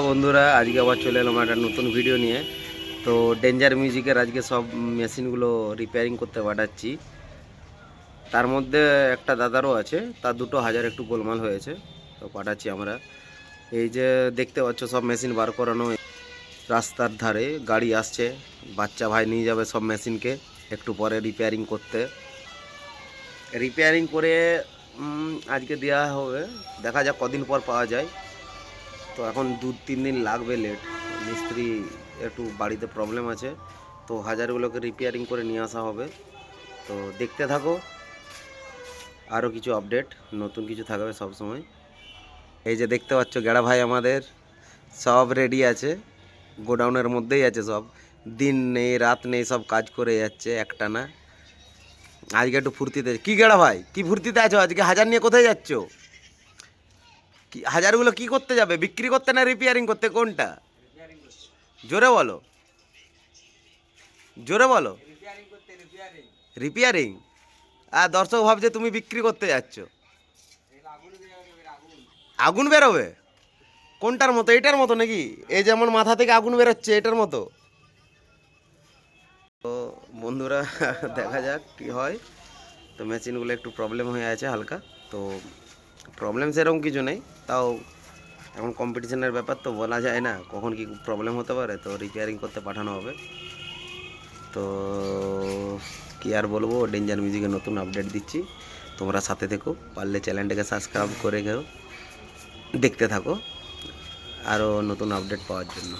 বন্ধুরা, আজকে আবার চলে এলাম একটা নতুন ভিডিও নিয়ে। তো ডেঞ্জার মিউজিকের আজকে সব মেশিনগুলো রিপেয়ারিং করতে পাঠাচ্ছি। তার মধ্যে একটা দাদারও আছে, তার দুটো হাজার একটু গোলমাল হয়েছে, তো পাঠাচ্ছি আমরা। এই যে দেখতে পাচ্ছ সব মেশিন বার করানো, রাস্তার ধারে গাড়ি আসছে, বাচ্চা ভাই নিয়ে যাবে সব মেশিনকে একটু পরে রিপেয়ারিং করতে। রিপেয়ারিং করে আজকে দেওয়া হবে, দেখা যাক কদিন পর পাওয়া যায়। তো এখন 2-3 দিন লাগবে লেট, মিস্ত্রি একটু বাড়িতে প্রবলেম আছে, তো হাজারগুলোকে রিপেয়ারিং করে নিয়ে আসা হবে। তো দেখতে থাকো, আরও কিছু আপডেট নতুন কিছু থাকবে সব সময়। এই যে দেখতে পাচ্ছ গেড়া ভাই আমাদের সব রেডি আছে, গোডাউনের মধ্যেই আছে সব, দিন নেই রাত নেই সব কাজ করে যাচ্ছে একটানা। আজকে একটু ফুর্তিতে কি গেড়া ভাই, কি ফুর্তিতে আছো আজকে? হাজার নিয়ে কোথায় যাচ্ছ? কি হাজারগুলো কি করতে যাবে, বিক্রি করতে না রিপেয়ারিং করতে, কোনটা? জোরে বলো, জোরে বলো। রিপেয়ারিং? আর দর্শক ভাবছে তুমি বিক্রি করতে যাচ্ছ। আগুন বেরোবে? কোনটার মতো, এটার মতো নাকি? এই যেমন মাথা থেকে আগুন বেরোচ্ছে এটার মতো? তো বন্ধুরা দেখা যাক কি হয়। তো মেশিনগুলো একটু প্রবলেম হয়ে আছে হালকা, তো প্রবলেম সেরকম কিছু নেই, তাও এখন কম্পিটিশনের ব্যাপার তো বলা যায় না কখন কি প্রবলেম হতে পারে, তো রিপেয়ারিং করতে পাঠানো হবে। তো কি আর বলবো, ডেঞ্জার মিউজিকের নতুন আপডেট দিচ্ছি, তোমরা সাথে থেকো, পারলে চ্যানেলটাকে সাবস্ক্রাইব করে গেও, দেখতে থাকো আরও নতুন আপডেট পাওয়ার জন্য।